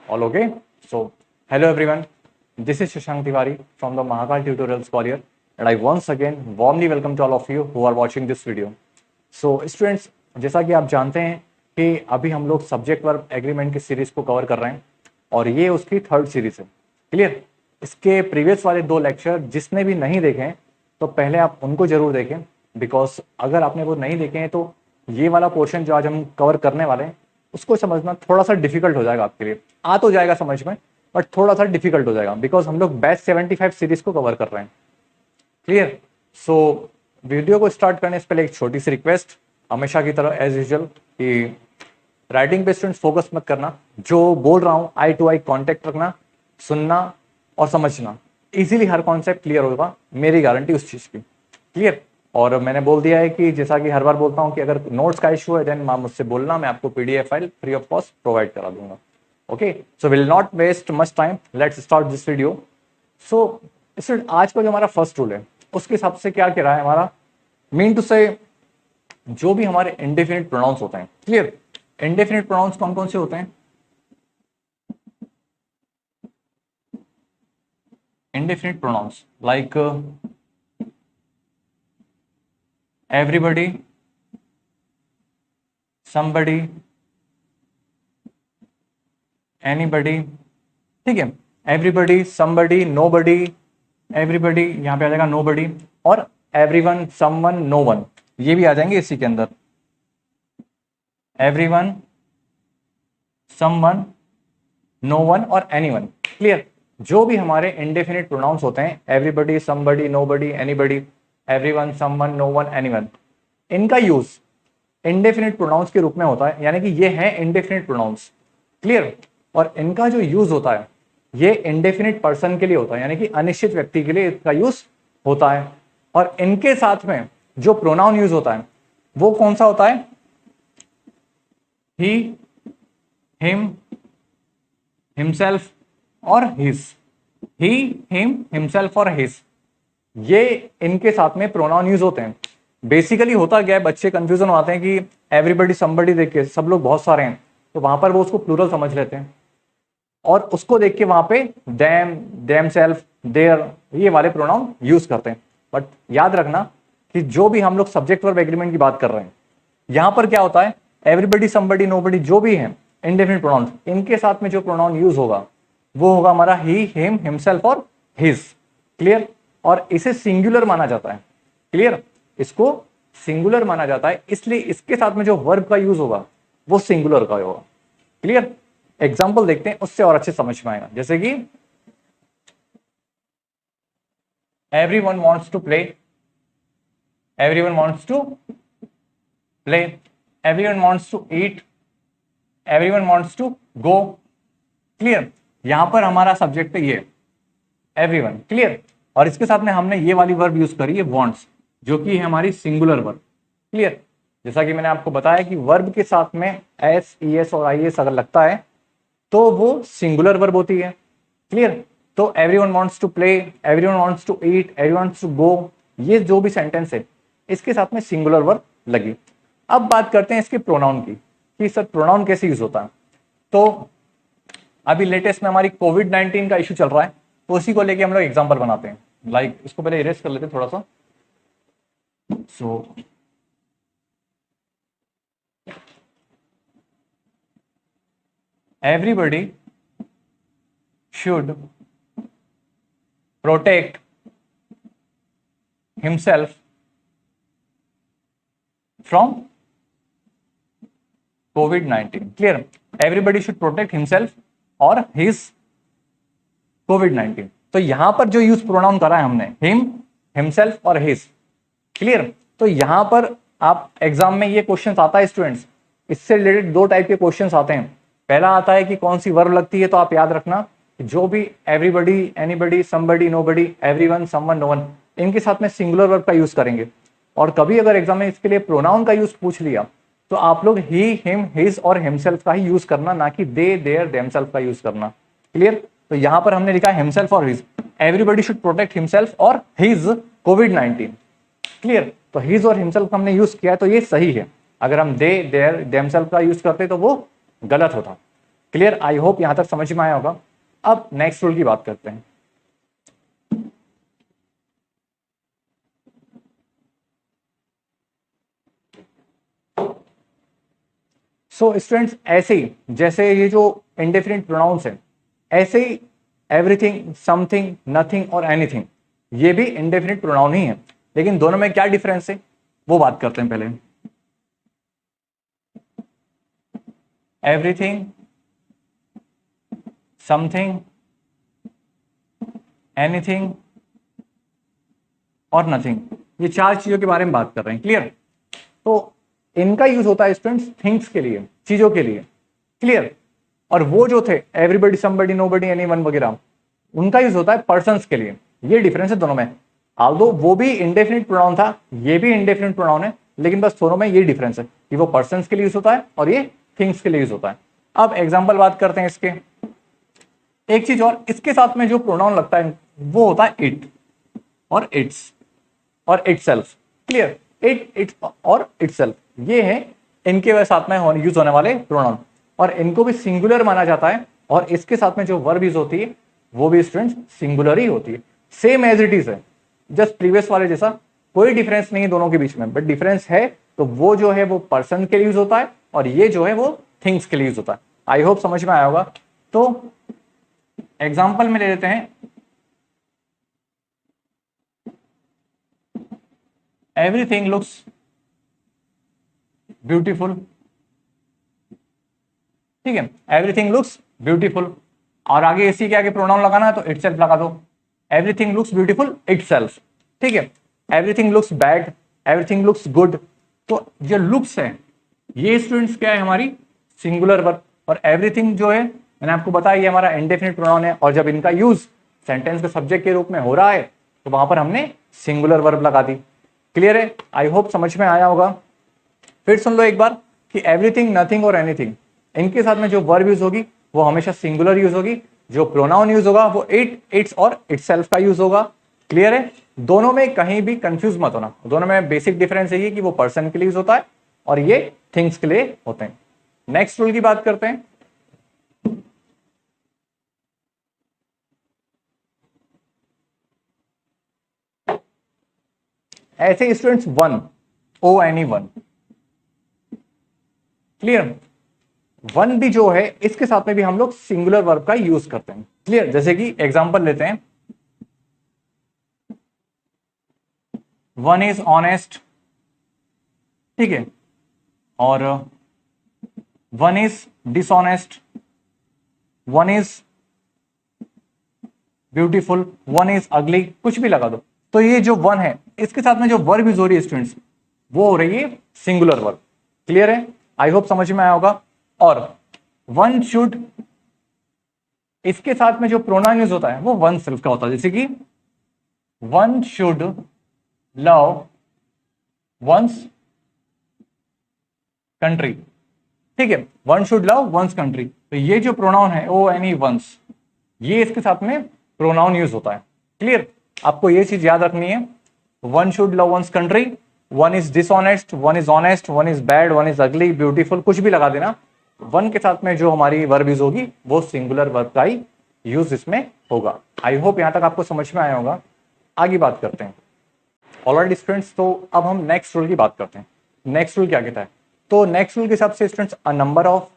All okay? So, hello everyone. This is Shashank Tiwari from the Mahakal Tutorials Collier, and I once again warmly welcome to all of you who are watching this video. So, students, जैसा कि आप जानते हैं कि अभी हम लोग subject verb agreement की सीरीज को कवर कर रहे हैं और ये उसकी थर्ड सीरीज है. क्लियर? इसके प्रीवियस वाले 2 लेक्चर जिसने भी नहीं देखे हैं तो पहले आप उनको जरूर देखें, बिकॉज अगर आपने वो नहीं देखे हैं तो ये वाला पोर्शन जो आज हम कवर करने वाले हैं उसको समझना थोड़ा सा डिफिकल्ट हो जाएगा आपके लिए. आ तो जाएगा समझ में, बट थोड़ा सा डिफिकल्ट हो जाएगा बिकॉज हम लोग बैच 75 सीरीज को कवर कर रहे हैं. क्लियर? सो वीडियो को स्टार्ट करने से पहले एक छोटी सी रिक्वेस्ट, हमेशा की तरह एज यूजुअल कि राइटिंग पे स्टूडेंट्स फोकस मत करना. जो बोल रहा हूँ आई टू आई कॉन्टेक्ट रखना, सुनना और समझना. इजीली हर कॉन्सेप्ट क्लियर होगा, मेरी गारंटी उस चीज की. क्लियर? और मैंने बोल दिया है कि जैसा कि हर बार बोलता हूं कि अगर नोट्स का इशू है देन आप मुझसे बोलना, मैं आपको PDF file free of cost provide करा दूंगा. Okay, so will not waste much time, let's start this video. So आज का जो हमारा फर्स्ट रूल है उसके हिसाब से क्या कह रहा है हमारा, मीन टू से जो भी हमारे इंडेफिनिट प्रोनाउंस होते हैं. क्लियर? इंडेफिनिट प्रोनाउंस कौन कौन से होते हैं? Indefinite pronouns like everybody, somebody, anybody. ठीक है, everybody, somebody, nobody, everybody यहां पे आ जाएगा nobody, और everyone, someone, no one ये भी आ जाएंगे इसी के अंदर. everyone, someone, no one और anyone. क्लियर? जो भी हमारे इंडेफिनिट प्रोनाउंस होते हैं, everybody, somebody, nobody, anybody, everyone, someone, no one, anyone, इनका यूज इंडेफिनिट प्रोनाउंस के रूप में होता है, यानी कि ये है इंडेफिनिट प्रोनाउंस. क्लियर? और इनका जो यूज होता है ये इंडेफिनिट पर्सन के लिए होता है, यानी कि अनिश्चित व्यक्ति के लिए इसका यूज होता है. और इनके साथ में जो प्रोनाउन यूज होता है वो कौन सा होता है? ही, हिम, हिमसेल्फ और हिज. ही, हिम, हिमसेल्फ और हिज, ये इनके साथ में प्रोनाउन यूज होते हैं. बेसिकली होता क्या है, बच्चे कंफ्यूजन आते हैं कि एवरीबडी समबडी देख के सब लोग बहुत सारे हैं तो वहां पर वो उसको प्लूरल समझ लेते हैं और उसको देख के वहां pay them, them self, there ये वाले प्रोनाउन यूज करते हैं. बट याद रखना कि जो भी हम लोग सब्जेक्ट वर्ब एग्रीमेंट की बात कर रहे हैं यहां पर क्या होता है, एवरीबडी, समबडी, नोबडी जो भी है इंडेफिनिट प्रोनाउन, इनके साथ में जो प्रोनाउन यूज होगा वो होगा हमारा ही, हिम, हिमसेल्फ और हिज. क्लियर? और इसे सिंगुलर माना जाता है. क्लियर? इसको सिंगुलर माना जाता है, इसलिए इसके साथ में जो वर्ब का यूज होगा वो सिंगुलर का होगा. क्लियर? एग्जांपल देखते हैं, उससे और अच्छे समझ में आएगा. जैसे कि everyone wants to play, everyone wants to play, everyone wants to eat, everyone wants to go. Clear? यहां पर हमारा सब्जेक्ट है ये एवरीवन. क्लियर? और इसके साथ में हमने ये वाली वर्ब यूज करी है वांट्स, जो कि है हमारी सिंगुलर वर्ब. क्लियर? जैसा कि मैंने आपको बताया कि वर्ब के साथ में एस, ई एस और आई एस अगर लगता है तो वो सिंगुलर वर्ब होती है. क्लियर? तो everyone wants to play, everyone wants to eat, everyone wants to go, ये जो भी सेंटेंस है इसके साथ में सिंगुलर वर्ब लगी. अब बात करते हैं इसके प्रोनाउन की कि सर प्रोनाउन कैसे यूज होता है. तो अभी लेटेस्ट में हमारी कोविड-19 का इश्यू चल रहा है तो उसी को लेके हम लोग एग्जांपल बनाते हैं. लाइक इसको पहले इरेज कर लेते हैं थोड़ा सा. So everybody should protect himself from covid. Clear? Everybody should protect himself और हिज कोविड-19. तो यहां पर जो यूज प्रोनाउन करा है हमने हिम, हिमसेल्फ और हिज. क्लियर? तो यहां पर आप एग्जाम में ये क्वेश्चंस आता है स्टूडेंट्स, इससे रिलेटेड 2 टाइप के क्वेश्चंस आते हैं. पहला आता है कि कौन सी वर्ब लगती है, तो आप याद रखना जो भी everybody, anybody, somebody, nobody, everyone, someone, no one, इनके साथ में सिंगुलर वर्ब का यूज करेंगे. और कभी अगर एग्जाम में इसके लिए प्रोनाउन का यूज पूछ लिया तो आप लोग ही, हिम, हिज और हिमसेल्फ का ही यूज करना, ना कि दे, देयर, देमसेल्फ का यूज करना. क्लियर? तो यहां पर हमने लिखा है हिमसेल्फ और his. Everybody should protect himself और हिज कोविड-19. क्लियर? तो हिज और हिमसेल्फ हमने यूज किया है तो ये सही है. अगर हम दे, देयर, देमसेल्फ का यूज करते तो वो गलत होता. क्लियर, आई होप यहां तक समझ में आया होगा। अब नेक्स्ट रूल की बात करते हैं। सो स्टूडेंट्स, ऐसे ही जैसे ये जो इंडेफिनिट प्रोनाउंस है, ऐसे ही एवरीथिंग, समथिंग, नथिंग और एनीथिंग, ये भी इंडेफिनिट प्रोनाउन ही है। लेकिन दोनों में क्या डिफरेंस है वो बात करते हैं पहले। एवरीथिंग, समथिंग, एनीथिंग और नथिंग, ये चार चीजों के बारे में बात कर रहे हैं। क्लियर, तो इनका यूज होता है स्टूडेंट्स थिंग्स के लिए, चीजों के लिए। क्लियर, और वो जो थे एवरीबडी, समबडी, नोबडी, एनीवन वगैरह, उनका यूज होता है पर्संस के लिए। ये डिफरेंस है दोनों में। आल्दो वो भी इंडेफिनिट प्रोनाउन था, ये भी इंडेफिनिट प्रोनाउन है, लेकिन बस दोनों में ये डिफरेंस है कि वो पर्संस के लिए यूज होता है और ये थिंग्स के लिए यूज होता है। अब एग्जाम्पल बात करते हैं इसके। एक चीज और, इसके साथ में जो प्रोनाउन लगता है वो होता है इट और इट्स और इटसेल्फ। क्लियर, इट, इट्स और इटसेल्फ, ये है इनके साथ में यूज होने वाले प्रोनाउन, और इनको भी सिंगुलर माना जाता है। और इसके साथ में जो वर्ब यूज होती है वो भी स्टूडेंट्स सिंगुलर ही होती है। सेम एज इट इज है, जस्ट प्रीवियस वाले जैसा, कोई डिफरेंस नहीं है दोनों के बीच में। बट डिफरेंस है तो वो जो है वो पर्सन के लिए यूज होता है और ये जो है वो थिंग्स के लिए यूज होता है। आई होप समझ में आया होगा। तो एग्जाम्पल में ले लेते हैं, एवरीथिंग लुक्स ब्यूटीफुल। ठीक है, एवरीथिंग लुक्स ब्यूटीफुल, और आगे इसी के आगे प्रोनाउन लगाना है तो इटसेल्फ लगा दो। Everything looks beautiful itself. ठीक है, everything looks bad, everything looks good. तो जो लुक्स है ये स्टूडेंट्स क्या है, हमारी सिंगुलर वर्ब, और एवरीथिंग जो है मैंने आपको बताया ये हमारा इंडेफिनिट प्रोनाउन है। और जब इनका यूज सेंटेंस के सब्जेक्ट के रूप में हो रहा है तो वहां पर हमने सिंगुलर वर्ब लगा दी। क्लियर है, आई होप समझ में आया होगा। फिर सुन लो एक बार कि एवरीथिंग, नथिंग और एनीथिंग, इनके साथ में जो वर्ब यूज होगी वो हमेशा सिंगुलर यूज होगी। जो प्रोनाउन यूज होगा वो इट, इट्स और इटसेल्फ का यूज होगा। क्लियर है, दोनों में कहीं भी कंफ्यूज मत होना। दोनों में बेसिक डिफरेंस यही है कि वो पर्सन के लिए यूज होता है और ये थिंग्स के लिए होते हैं। नेक्स्ट रूल की बात करते हैं। ऐसे स्टूडेंट्स वन, ओ एनी वन। क्लियर, वन भी जो है इसके साथ में भी हम लोग सिंगुलर वर्ब का यूज करते हैं। क्लियर, जैसे कि एग्जांपल लेते हैं, वन इज ऑनेस्ट। ठीक है, और one is dishonest, one is beautiful, one is अगली, कुछ भी लगा दो। तो ये जो वन है इसके साथ में जो वर्ब यूज हो रही है स्टूडेंट्स वो हो रही है सिंगुलर वर्ब। क्लियर है, आई होप समझ में आया होगा। और वन शुड, इसके साथ में जो प्रोनाउन यूज होता है वो वन सेल्फ का होता है। जैसे कि one should love one's country. ठीक है, one should love one's country, तो ये जो प्रोनाउन है ओ एनी वंस, ये इसके साथ में प्रोनाउन यूज होता है। क्लियर, आपको ये चीज याद रखनी है, one should love one's country, one is dishonest, one is honest, one is bad, one is ugly, beautiful, कुछ भी लगा देना। वन के साथ में जो हमारी वर्ब यूज होगी वो सिंगुलर वर्ब का ही यूज इसमें होगा। आई होप यहां तक आपको समझ में आया होगा। आगे बात करते हैं। ऑलराइट स्टूडेंट्स, तो अब हम नेक्स्ट रूल की बात करते हैं। नेक्स्ट रूल क्या कहता है? तो नेक्स्ट रूल के हिसाब से students, a number of,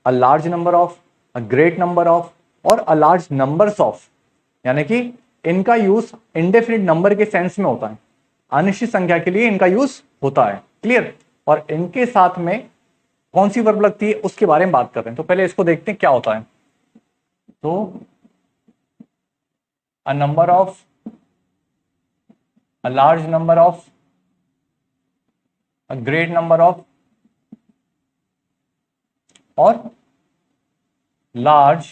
a large number of, a great number of और अ लार्ज नंबर्स ऑफ, यानी कि इनका यूज इंडेफिनिट नंबर के सेंस में होता है, अनिश्चित संख्या के लिए इनका यूज होता है। क्लियर, और इनके साथ में कौन सी वर्ब लगती है उसके बारे में बात करते हैं। तो पहले इसको देखते हैं क्या होता है। तो अ number of, a large number of, a great number of और लार्ज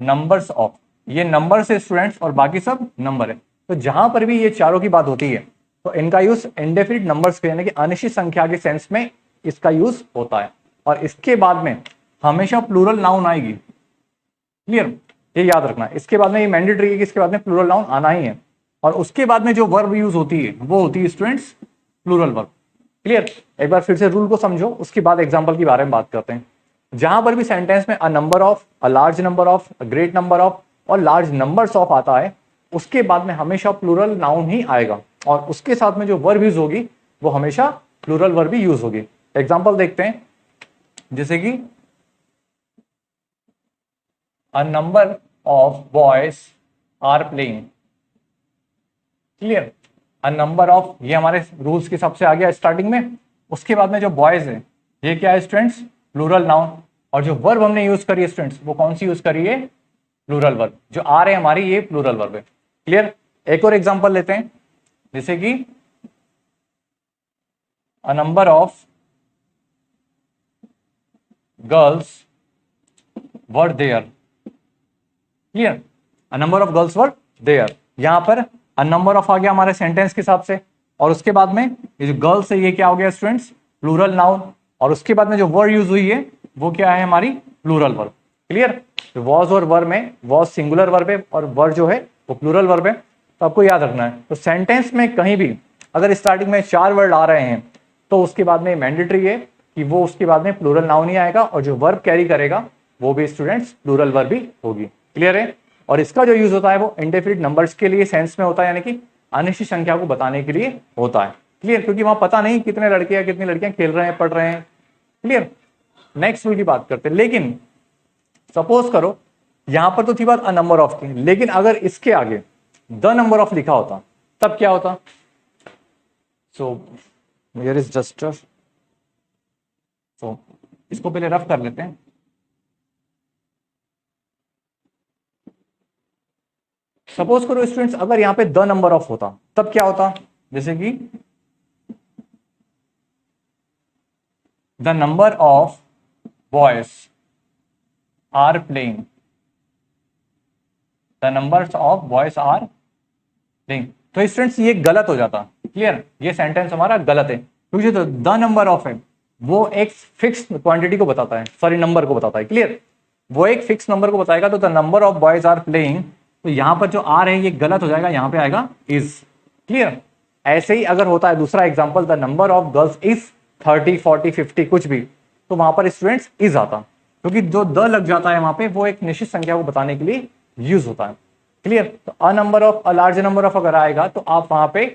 नंबर्स ऑफ, ये नंबर से स्टूडेंट्स और बाकी सब नंबर है। तो जहां पर भी ये चारों की बात होती है तो इनका यूज इंडेफिनिट नंबर्स के यानी कि अनिश्चित संख्या के सेंस में इसका यूज होता है। और इसके बाद में हमेशा प्लूरल नाउन आएगी। क्लियर, ये याद रखना, इसके बाद में ये मैंडेटरी है कि इसके बाद में प्लूरल नाउन आना ही है। और उसके बाद में जो वर्ब यूज होती है वो होती है स्टूडेंट्स प्लूरल वर्ब। क्लियर, एक बार फिर से रूल को समझो, उसके बाद एग्जाम्पल के बारे में बात करते हैं। जहां पर भी सेंटेंस में अ number of, a large number of, a great number of और लार्ज नंबर्स ऑफ आता है, उसके बाद में हमेशा प्लूरल नाउन ही आएगा और उसके साथ में जो वर्ब यूज होगी वो हमेशा प्लूरल वर्ब ही यूज होगी। एग्जांपल देखते हैं, जैसे कि a number of boys are playing. Clear, a number of, ये हमारे रूल्स के हिसाब से आ गया स्टार्टिंग में। उसके बाद में जो बॉयज है ये क्या है स्टूडेंट्स, प्लूरल नाउन। और जो वर्ब हमने यूज करी है स्टूडेंट्स वो कौन सी यूज करी है, प्लूरल वर्ब। जो आर है हमारी ये प्लूरल वर्ब है। क्लियर, एक और एग्जांपल लेते हैं, जैसे कि a number of girls were there. Clear, a number of girls were there, यहां पर अ नंबर ऑफ आ गया हमारे सेंटेंस के हिसाब से और उसके बाद में ये जो गर्ल्स है ये क्या हो गया स्टूडेंट्स, प्लूरल नाउन। और उसके बाद में जो वर्ड यूज हुई है वो क्या है हमारी, प्लूरल वर्ब। क्लियर, वॉज और वर्ब में वॉज सिंगुलर वर्ब है और वर्ब जो है वो प्लूरल वर्ब है, तो आपको याद रखना है। तो सेंटेंस में कहीं भी अगर स्टार्टिंग में 4 वर्ड आ रहे हैं तो उसके बाद में मैंडेटरी है कि वो उसके बाद में प्लूरल नाउन ही आएगा और जो वर्ब कैरी करेगा वो भी स्टूडेंट्स प्लूरल वर्ब ही होगी। क्लियर है, और इसका जो यूज होता है वो इंडेफिनिट नंबर्स के लिए सेंस में होता है, यानी कि अनिश्चित संख्या को बताने के लिए होता है। क्लियर, क्योंकि वहां पता नहीं कितने लड़के या कितनी लड़कियां खेल रहे हैं, पढ़ रहे हैं। क्लियर, नेक्स्ट रूल की बात करते हैं। लेकिन सपोज करो यहां पर तो थी बात अ नंबर ऑफ की, लेकिन अगर इसके आगे द नंबर ऑफ लिखा होता तब क्या होता। सो हियर इज जस्ट, सो इसको पहले रफ कर लेते हैं। सपोज करो स्टूडेंट्स अगर यहां पे द नंबर ऑफ होता तब क्या होता, जैसे कि the number of boys are playing, the number of boys are playing. तो स्टूडेंट्स ये गलत हो जाता। क्लियर, ये सेंटेंस हमारा गलत है क्योंकि जो द नंबर ऑफ है वो एक फिक्स क्वांटिटी को बताता है, सॉरी नंबर को बताता है। क्लियर, वो एक फिक्स नंबर को बताएगा, तो the number of boys are playing, तो यहां पर जो आर है ये गलत हो जाएगा, यहां पे आएगा इज। क्लियर, ऐसे ही अगर होता है दूसरा example, the number of girls is 30 40 50 कुछ भी, तो वहां पर स्टूडेंट्स इज आता, क्योंकि जो द लग जाता है वहां पे वो एक निश्चित संख्या को बताने के लिए यूज होता है। क्लियर, तो अ number of, a large number of अगर आएगा तो आप वहां पे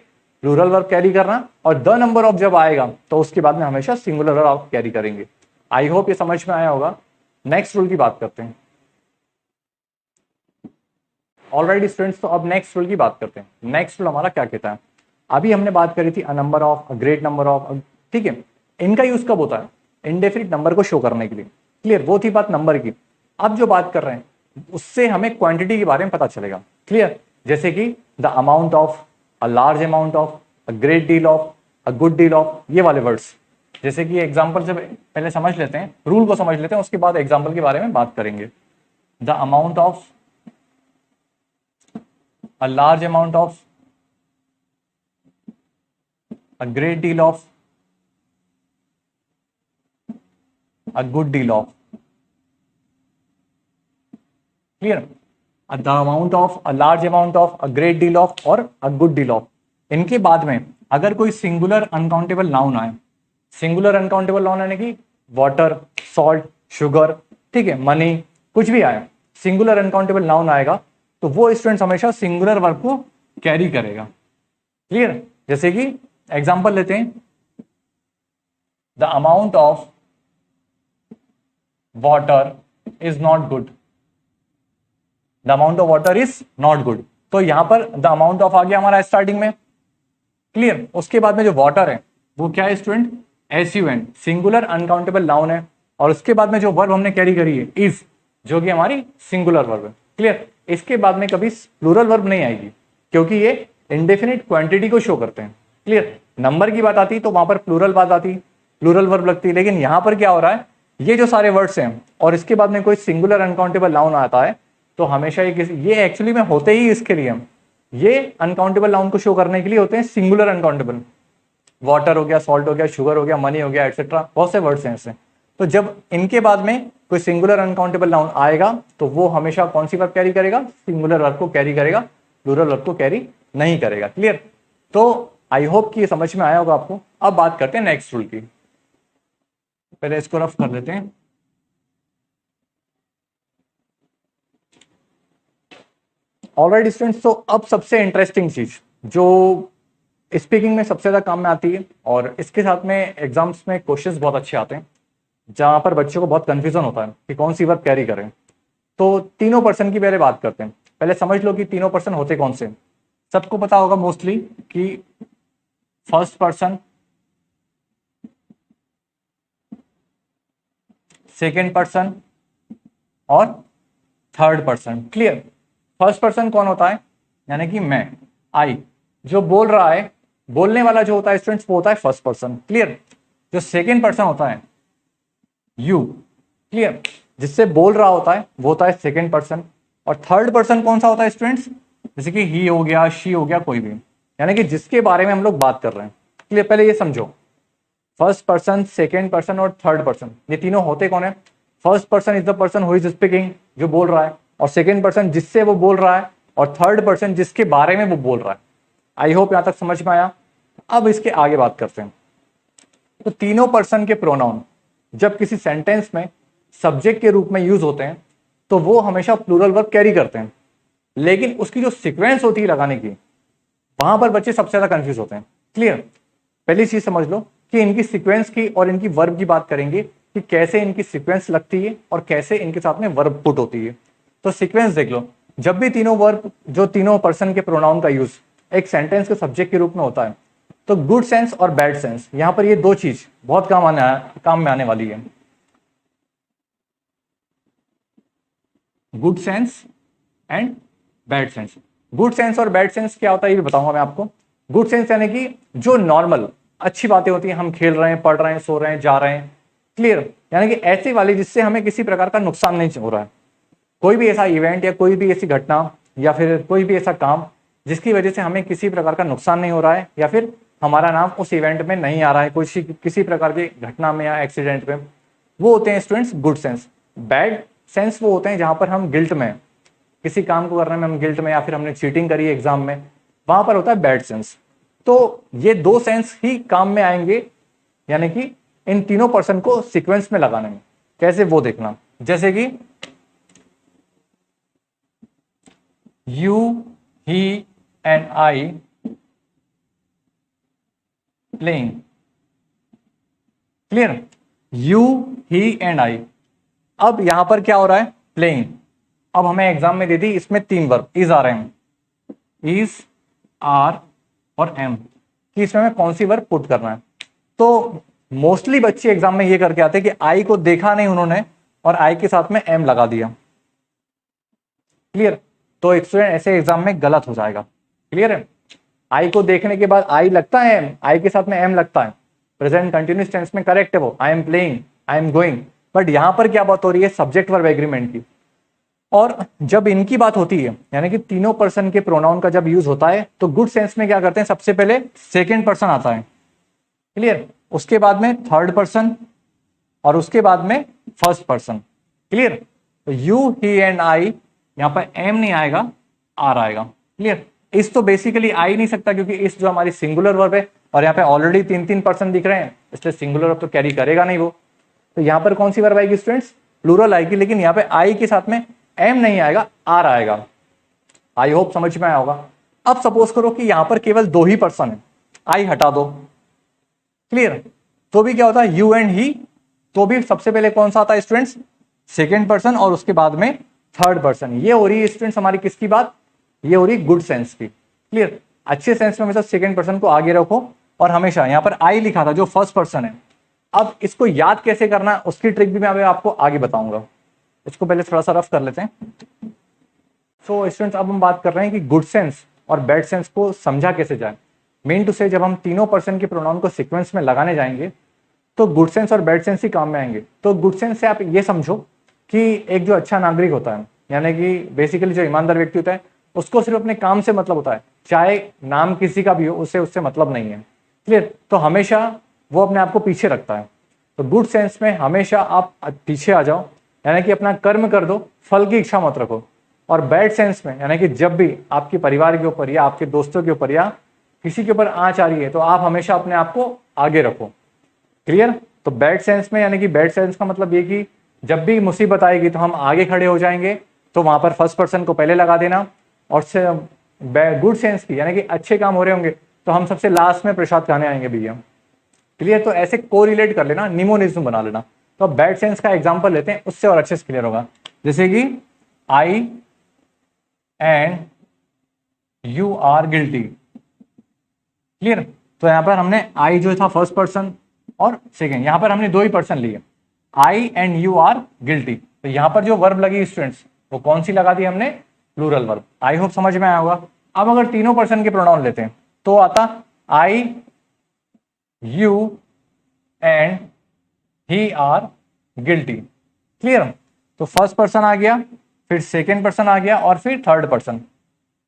प्लूरल वर्ब कैरी करना, और द नंबर ऑफ जब आएगा तो उसके बाद में हमेशा सिंगुलर वर्ब आप कैरी करेंगे। आई होप ये समझ में आया होगा। नेक्स्ट रूल की बात करते हैं। ऑलराइट स्टूडेंट्स, तो अब नेक्स्ट रूल की बात करते हैं। नेक्स्ट रूल हमारा क्या कहता है, अभी हमने बात करी थी अ number of, a great number of. ठीक है, इनका यूज कब होता है, इंडेफिनिट नंबर को शो करने के लिए। क्लियर, वो थी बात नंबर की। अब जो बात कर रहे हैं उससे हमें क्वांटिटी के बारे में पता चलेगा। क्लियर, जैसे कि the amount of, a large amount of, a great deal of, a good deal of, ये वाले वर्ड्स। जैसे कि एग्जाम्पल से पहले समझ लेते हैं, रूल को समझ लेते हैं, उसके बाद एग्जाम्पल के बारे में बात करेंगे। The amount of, a large amount of, a great deal of, a good deal of. Clear, the amount of, a large amount of, a great deal of और a good deal of। इनके बाद में अगर कोई singular uncountable noun आए, singular uncountable noun यानी कि water, salt, sugar, ठीक है, मनी, कुछ भी आए, सिंगुलर अनकाउंटेबल नाउन आएगा तो वो स्टूडेंट्स हमेशा सिंगुलर वर्ब को कैरी करेगा। क्लियर, जैसे कि एग्जांपल लेते हैं, the amount of water is not good, the amount of water is not good. तो यहां पर द अमाउंट ऑफ आ गया हमारा स्टार्टिंग में। क्लियर, उसके बाद में जो वाटर है वो क्या है student, SUN, singular uncountable noun है, और उसके बाद में जो वर्ब हमने कैरी करी है इज, जो कि हमारी सिंगुलर वर्ब है। क्लियर, इसके बाद में कभी प्लूरल वर्ब नहीं आएगी क्योंकि ये इंडेफिनिट क्वांटिटी को शो करते हैं। क्लियर, नंबर की बात आती तो वहां पर प्लूरल बात आती, प्लूरल वर्ब लगती, लेकिन यहां पर क्या हो रहा है, ये जो सारे वर्ड्स हैं और इसके बाद में कोई सिंगुलर अनकाउंटेबल नाउन आता है तो हमेशा ये एक्चुअली में होते ही इसके लिए, हम ये अनकाउंटेबल नाउन को शो करने के लिए होते हैं, सिंगुलर अनकाउंटेबल। वाटर हो गया, सॉल्ट हो गया, शुगर हो गया, मनी हो गया, एक्सेट्रा, बहुत से वर्ड्स हैं ऐसे। तो जब इनके बाद में कोई सिंगुलर अनकाउंटेबल नाउन आएगा तो वो हमेशा कौन सी वर्ब कैरी करेगा, सिंगुलर वर्ब को कैरी करेगा, प्लूरल वर्ब को कैरी नहीं करेगा। क्लियर, तो आई होप कि ये समझ में आया होगा आपको। अब बात करते हैं नेक्स्ट रूल की, पहले इसको रफ कर लेते हैं। ऑलराइट स्टूडेंट्स, तो अब सबसे इंटरेस्टिंग चीज जो स्पीकिंग में सबसे ज़्यादा काम में आती है और इसके साथ में एग्जाम्स में क्वेश्चंस बहुत अच्छे आते हैं, जहां पर बच्चों को बहुत कंफ्यूजन होता है कि कौन सी वर्ब कैरी करें। तो तीनों पर्सन की पहले बात करते हैं। पहले समझ लो कि तीनों पर्सन होते कौन से। सबको पता होगा मोस्टली कि फर्स्ट पर्सन, सेकेंड पर्सन और third person. Clear. First person कौन होता है, यानी कि मैं, आई। जो बोल रहा है, बोलने वाला जो होता है स्टूडेंट्स, वो होता है फर्स्ट पर्सन। क्लियर। जो सेकेंड पर्सन होता है, यू। क्लियर। जिससे बोल रहा होता है वो होता है सेकेंड पर्सन। और थर्ड पर्सन कौन सा होता है स्टूडेंट्स, जैसे कि ही हो गया, शी हो गया, कोई भी, यानी कि जिसके बारे में हम लोग बात कर रहे हैं। क्लियर। पहले ये समझो, फर्स्ट पर्सन, सेकेंड पर्सन और थर्ड पर्सन, ये तीनों होते कौन है। First person is the person who is speaking, जो बोल रहा है, और सेकेंड पर्सन जिससे वो बोल रहा है, और थर्ड पर्सन जिसके बारे में वो बोल रहा है। आई होप यहां तक समझ में आया। अब इसके आगे बात करते हैं। तो तीनों पर्सन के प्रोनाउन जब किसी सेंटेंस में सब्जेक्ट के रूप में यूज होते हैं तो वो हमेशा प्लूरल वर्ब कैरी करते हैं, लेकिन उसकी जो सीक्वेंस होती है लगाने की, वहां पर बच्चे सबसे ज्यादा कंफ्यूज होते हैं। क्लियर। पहली चीज समझ लो कि इनकी सीक्वेंस की और इनकी वर्ब की बात करेंगे कि कैसे इनकी सीक्वेंस लगती है और कैसे इनके साथ में वर्ब पुट होती है। तो सीक्वेंस देख लो, जब भी तीनों वर्ब, जो तीनों पर्सन के प्रोनाउन का यूज एक सेंटेंस के सब्जेक्ट के रूप में होता है, तो गुड सेंस और बैड सेंस, यहां पर ये दो चीज बहुत काम में आने वाली है। Good sense and bad sense. Good sense और बैड सेंस क्या होता है ये भी बताऊंगा मैं आपको। गुड सेंस यानी कि जो नॉर्मल अच्छी बातें होती हैं, हम खेल रहे हैं, पढ़ रहे हैं, सो रहे हैं, जा रहे हैं। क्लियर। यानी कि ऐसी वाली जिससे हमें किसी प्रकार का नुकसान नहीं हो रहा है। कोई भी ऐसा इवेंट या कोई भी ऐसी घटना या फिर कोई भी ऐसा काम जिसकी वजह से हमें किसी प्रकार का नुकसान नहीं हो रहा है, या फिर हमारा नाम उस इवेंट में नहीं आ रहा है, किसी प्रकार की घटना में या एक्सीडेंट में, वो होते हैं students good sense. Bad sense वो होते हैं जहां पर हम गिल्ट में, किसी काम को करने में हम गिल्ट में, या फिर हमने चीटिंग करी है एग्जाम में, वहां पर होता है बैड सेंस। तो ये दो सेंस ही काम में आएंगे, यानी कि इन तीनों पर्सन को सीक्वेंस में लगाने में। कैसे, वो देखना। जैसे कि you, he and I playing. Clear. You, he and I. अब यहां पर क्या हो रहा है, प्लेइंग। अब हमें एग्जाम में दे दी, इसमें तीन वर्ब इज आ रहे हैं, इज, आर और एम, कि इसमें हमें कौन सी वर्ब पुट करना है। तो मोस्टली बच्चे एग्जाम में ये करके आते हैं कि आई को देखा नहीं उन्होंने और आई के साथ में एम लगा दिया। क्लियर। तो एक स्टूडेंट ऐसे एग्जाम में गलत हो जाएगा। क्लियर है। आई को देखने के बाद आई लगता है एम, आई के साथ में एम लगता है, प्रेजेंट कंटिन्यूस टेंस में करेक्ट है वो, I am playing, I am going. But यहां पर क्या बात हो रही है, सब्जेक्ट वर्ब एग्रीमेंट की। और जब इनकी बात होती है, यानी कि तीनों पर्सन के प्रोनाउन का जब यूज होता है, तो गुड सेंस में क्या करते हैं, सबसे पहले सेकेंड पर्सन आता है। क्लियर। उसके बाद में थर्ड पर्सन और उसके बाद में फर्स्ट पर्सन। क्लियर। तो यू, ही एंड आई, यहां पर एम नहीं आएगा, आर आएगा। क्लियर। इस तो बेसिकली आ ही नहीं सकता क्योंकि इस जो हमारी सिंगुलर वर्ब है और यहाँ पे ऑलरेडी तीन तीन पर्सन दिख रहे हैं, इसलिए सिंगुलर वर्ब तो कैरी करेगा नहीं वो। तो यहाँ पर कौन सी वर्ब आएगी स्टूडेंट्स, प्लूरल आएगी, लेकिन यहाँ पे आई के साथ में एम नहीं आएगा, आर आएगा। आई होप समझ में आया होगा। अब सपोज करो कि यहां पर केवल दो ही पर्सन है, आई हटा दो। क्लियर। तो भी क्या होता है, यू एंड ही, तो भी सबसे पहले कौन सा आता है स्टूडेंट्स, सेकेंड पर्सन और उसके बाद में थर्ड पर्सन। ये हो रही है स्टूडेंट्स हमारी किसकी बात, ये हो रही गुड सेंस की। क्लियर। अच्छे सेंस में हमेशा सेकेंड पर्सन को आगे रखो और हमेशा यहां पर आई लिखा था जो फर्स्ट पर्सन है। अब इसको याद कैसे करना है उसकी ट्रिक भी मैं आपको आगे बताऊंगा। इसको पहले थोड़ा सा रफ कर लेते हैं। सो स्टूडेंट्स, अब हम बात कर रहे हैं कि गुड सेंस और बैड सेंस को समझा कैसे जाए। मेन टू से जब हम तीनों पर्सन के प्रोनाउन को सीक्वेंस में लगाने जाएंगे तो गुड सेंस और बैड सेंस ही काम में आएंगे। तो गुड सेंस से आप ये समझो कि एक जो अच्छा नागरिक होता है, यानी कि बेसिकली जो ईमानदार व्यक्ति होता है, उसको सिर्फ अपने काम से मतलब होता है, चाहे नाम किसी का भी हो, उसे उससे मतलब नहीं है। क्लियर। तो हमेशा वो अपने आप को पीछे रखता है। तो गुड सेंस में हमेशा आप पीछे आ जाओ, यानी कि अपना कर्म कर दो, फल की इच्छा मत रखो। और बैड सेंस में यानी कि जब भी आपके परिवार के ऊपर या आपके दोस्तों के ऊपर या किसी के ऊपर आंच आ रही है तो आप हमेशा अपने आप को आगे रखो। क्लियर। तो बैड सेंस में यानी कि बैड सेंस का मतलब ये कि जब भी मुसीबत आएगी तो हम आगे खड़े हो जाएंगे, तो वहां पर फर्स्ट पर्सन को पहले लगा देना, और से गुड सेंस की, यानी कि अच्छे काम हो रहे होंगे तो हम सबसे लास्ट में प्रसाद खाने आएंगे भैया। क्लियर? तो ऐसे कोरिलेट कर लेना, निमोनिज्म बना लेना। तो अब बैड सेंस का एग्जांपल लेते हैं, उससे और अच्छे से क्लियर होगा। जैसे कि I and you are guilty. Clear? तो यहां पर हमने आई जो था फर्स्ट पर्सन और सेकेंड, यहां पर हमने दो ही पर्सन लिए, आई एंड यू आर गिल्टी। तो यहां पर जो वर्ब लगी स्टूडेंट्स वो कौन सी लगा दी हमने? Plural verb. आई होप समझ में आया होगा। अब अगर तीनों पर्सन के प्रोनाउन लेते हैं तो आता I, you and he are guilty. Clear? तो फर्स्ट पर्सन आ गया, फिर सेकेंड पर्सन आ गया और फिर थर्ड पर्सन।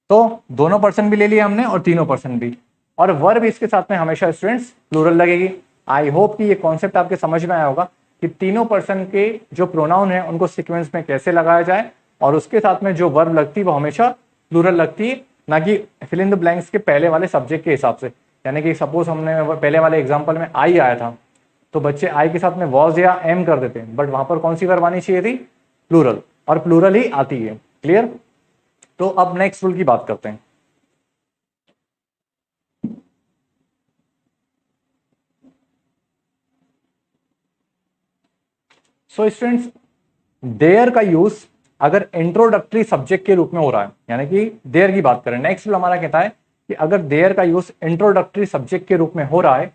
तो दोनों पर्सन भी ले लिए हमने और तीनों पर्सन भी, और वर्ब इसके साथ में हमेशा स्टूडेंट्स प्लूरल लगेगी। आई होप कि ये कॉन्सेप्ट आपके समझ में आया होगा कि तीनों पर्सन के जो प्रोनाउन है उनको सीक्वेंस में कैसे लगाया जाए, और उसके साथ में जो वर्ब लगती है वो हमेशा प्लूरल लगती है, ना कि फिल इन द ब्लैंक्स के पहले वाले सब्जेक्ट के हिसाब से। यानी कि सपोज हमने पहले वाले एग्जाम्पल में आई आया था तो बच्चे आई के साथ में वॉज या एम कर देते हैं, बट वहां पर कौन सी वर्ब आनी चाहिए थी? प्लूरल, और प्लूरल ही आती है। क्लियर? तो अब नेक्स्ट रूल की बात करते हैं। सो स्टूडेंट्स, देयर का यूज अगर इंट्रोडक्टरी सब्जेक्ट के रूप में हो रहा है, यानी कि देयर की बात करें, नेक्स्ट रूल हमारा कहता है कि अगर देयर का यूज इंट्रोडक्टरी सब्जेक्ट के रूप में हो रहा है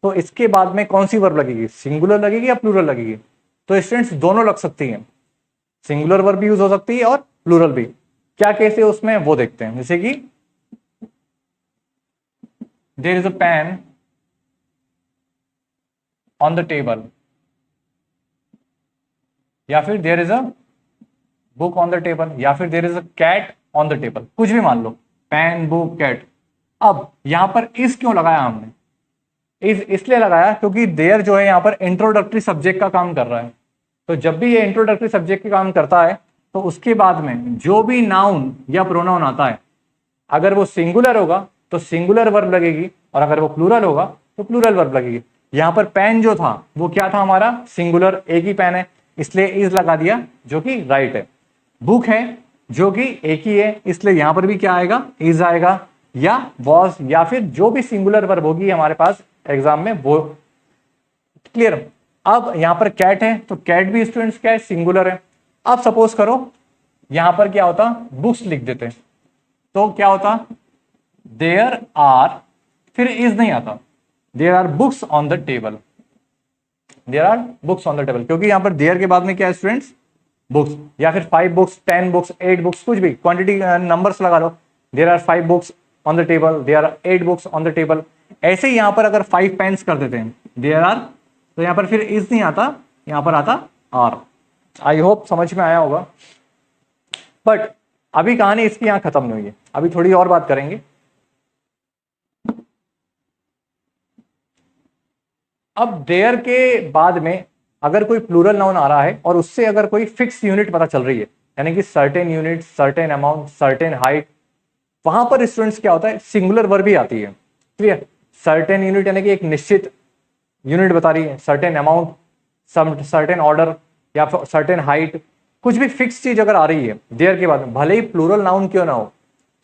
तो इसके बाद में कौन सी वर्ब लगेगी? सिंगुलर लगेगी या प्लूरल लगेगी? तो स्टूडेंट्स दोनों लग सकती है, सिंगुलर वर्ब भी यूज हो सकती है और प्लूरल भी। क्या केस है उसमें वो देखते हैं। जैसे कि there is a pen on the table, या फिर there is a book on the table, या फिर there is a cat on the table. कुछ भी मान लो, पेन, बुक, कैट। अब यहां पर इस क्यों लगाया हमने? इसलिए लगाया क्योंकि देयर जो है यहां पर इंट्रोडक्टरी सब्जेक्ट का काम कर रहा है। तो जब भी ये इंट्रोडक्टरी सब्जेक्ट का काम करता है तो उसके बाद में जो भी नाउन या प्रोनाउन आता है, अगर वो सिंगुलर होगा तो सिंगुलर वर्ब लगेगी, और अगर वो प्लूरल होगा तो प्लूरल वर्ब लगेगी। यहां पर पेन जो था वो क्या था हमारा? सिंगुलर, एक ही पेन है, इसलिए इज लगा दिया, जो कि राइट है। बुक है जो कि एक ही है, इसलिए यहां पर भी क्या आएगा? इज आएगा, या वॉज, या फिर जो भी सिंगुलर वर्ब होगी हमारे पास एग्जाम में वो। क्लियर? अब यहां पर कैट है तो कैट भी स्टूडेंट्स क्या है? सिंगुलर है। अब सपोज करो यहां पर क्या होता? बुक्स लिख देते, तो क्या होता? देयर आर, फिर इज नहीं आता, there are books on the table, there are books on the table, क्योंकि यहां पर देयर के बाद में क्या है स्टूडेंट्स? बुक्स, या फिर 5 बुक्स, 10 बुक्स, 8 बुक्स, कुछ भी क्वांटिटी नंबर्स लगा लो। There are 5 books on the table, there are 8 books on the table. ऐसे ही यहां पर अगर 5 पेन्स कर देते हैं, देयर आर, तो यहां पर फिर इज नहीं आता, यहां पर आता आर। आई होप समझ में आया होगा। बट अभी कहानी इसकी यहां खत्म नहीं हुई है, अभी थोड़ी और बात करेंगे। अब देयर के बाद में अगर कोई प्लूरल नाउन आ रहा है और उससे अगर कोई फिक्स यूनिट पता चल रही है, यानी कि certain unit, certain amount, certain height, वहां पर स्टूडेंट्स क्या होता है? सिंगुलर वर्ब भी आती है। क्लियर? सर्टेन यूनिट यानी कि एक निश्चित यूनिट बता रही है, सर्टेन अमाउंट, सर्टेन ऑर्डर, या फिर सर्टेन हाइट, कुछ भी फिक्स चीज अगर आ रही है देयर के बाद में, भले ही प्लूरल नाउन क्यों ना हो,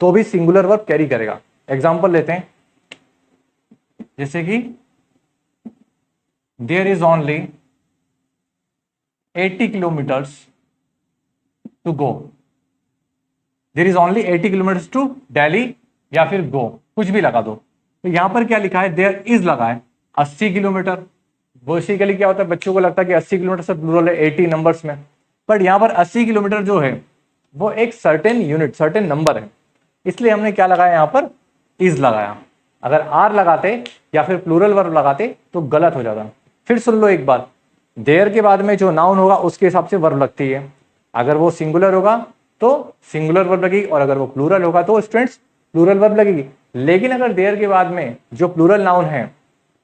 तो भी सिंगुलर वर्ब कैरी करेगा। एग्जाम्पल लेते हैं, जैसे कि there is only 80 kilometres to go, there is only 80 kilometres to Delhi, या फिर गो, कुछ भी लगा दो। तो यहां पर क्या लिखा है? देयर इज लगा है 80 किलोमीटर। बेसिकली क्या होता है, बच्चों को लगता है कि 80 किलोमीटर से प्लूरल है 80 नंबर्स में, बट यहां पर 80 किलोमीटर जो है वो एक सर्टेन यूनिट, सर्टेन नंबर है, इसलिए हमने क्या लगाया? यहां पर इज लगाया। अगर आर लगाते या फिर प्लूरल वर्ब लगाते तो गलत हो जाता। फिर सुन लो एक बात, देयर के बाद में जो नाउन होगा उसके हिसाब से वर्ब लगती है। अगर वो सिंगुलर होगा तो सिंगुलर वर्ब लगेगी, और अगर वो प्लूरल होगा तो स्टूडेंट्स प्लूरल वर्ब लगेगी। लेकिन अगर देयर के बाद में जो प्लूरल नाउन है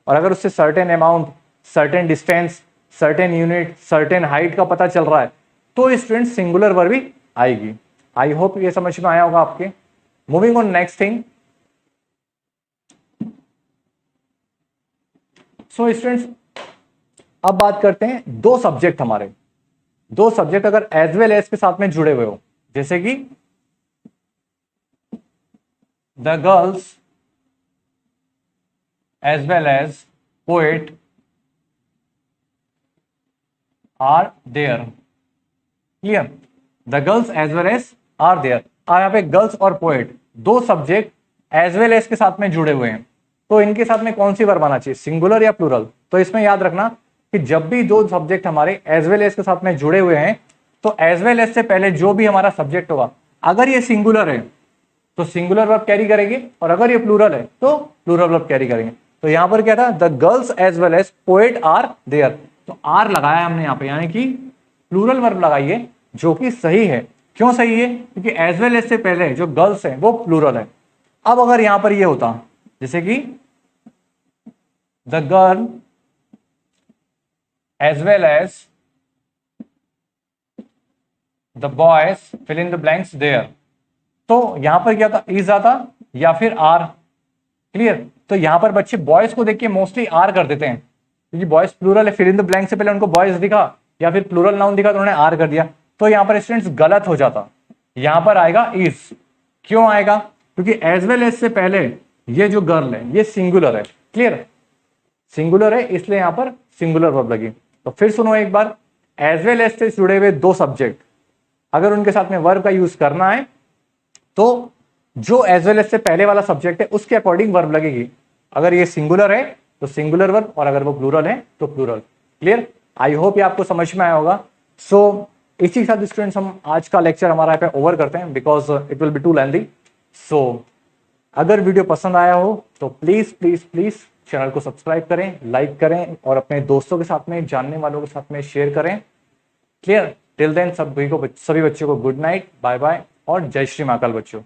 और अगर उससे certain amount, certain distance, certain unit, certain height का पता चल रहा है तो स्टूडेंट सिंगुलर वर्ब भी आएगी। आई होप ये समझ में आया होगा आपके। Moving on next thing. So students, अब बात करते हैं दो सब्जेक्ट, हमारे दो सब्जेक्ट अगर एज वेल एज के साथ में जुड़े हुए हो, जैसे कि the girls as well as poet are there. Clear, the girls as well as are there. यहाँ पे गर्ल्स और पोएट दो सब्जेक्ट एज वेल एज के साथ में जुड़े हुए हैं, तो इनके साथ में कौन सी वर्ब आना चाहिए, सिंगुलर या प्लूरल। तो इसमें याद रखना कि जब भी दो सब्जेक्ट हमारे एज वेल एज के साथ में जुड़े हुए हैं, तो एज वेल एज से पहले जो भी हमारा सब्जेक्ट होगा, अगर ये सिंगुलर है तो सिंगुलर वर्ब कैरी करेंगे, और अगर ये प्लूरल है तो प्लूरल वर्ब कैरी करेंगे। तो यहां पर क्या था, the girls as well as poet are there, तो आर लगाया हमने यहाँ पे, यानी कि प्लूरल वर्ब लगाई है, जो कि सही है। क्यों सही है, क्योंकि एज वेल एज से पहले जो गर्ल्स है वो प्लूरल है। अब अगर यहां पर ये होता जैसे कि the girl as well as the boys fill in the blanks there, तो यहां पर क्या था, इज आता या फिर आर। क्लियर, तो यहां पर बच्चे बॉयज को देख के मोस्टली आर कर देते हैं, क्योंकि बॉयज प्लूरल है, फिल इन द ब्लैंक से पहले उनको बॉयज दिखा या फिर प्लूरल नाउन दिखा तो उन्होंने आर कर दिया। तो यहां पर स्टूडेंट्स गलत हो जाता, यहां पर आएगा इज। क्यों आएगा, क्योंकि एज वेल एज से पहले ये जो गर्ल है ये सिंगुलर है। क्लियर, सिंगुलर है, इसलिए यहां पर सिंगुलर वर्ब लगी। तो फिर सुनो एक बार, एज वेल एज से जुड़े हुए दो सब्जेक्ट, अगर उनके साथ में वर्ब का यूज करना है तो जो एज वेल एज से पहले वाला सब्जेक्ट है उसके अकॉर्डिंग वर्ब लगेगी। अगर ये सिंगुलर है तो सिंगुलर वर्ब, और अगर वो प्लूरल है तो प्लूरल। क्लियर, आई होप ये आपको समझ में आया होगा। सो इसी के साथ स्टूडेंट्स हम आज का लेक्चर हमारा यहाँ पे ओवर करते हैं, because it will be too lengthy. So अगर वीडियो पसंद आया हो तो प्लीज प्लीज प्लीज चैनल को सब्सक्राइब करें, लाइक करें, और अपने दोस्तों के साथ में, जानने वालों के साथ में शेयर करें। क्लियर, टिल देन सभी बच्चों को गुड नाइट, बाय बाय, और जय श्री महाकाल बच्चों।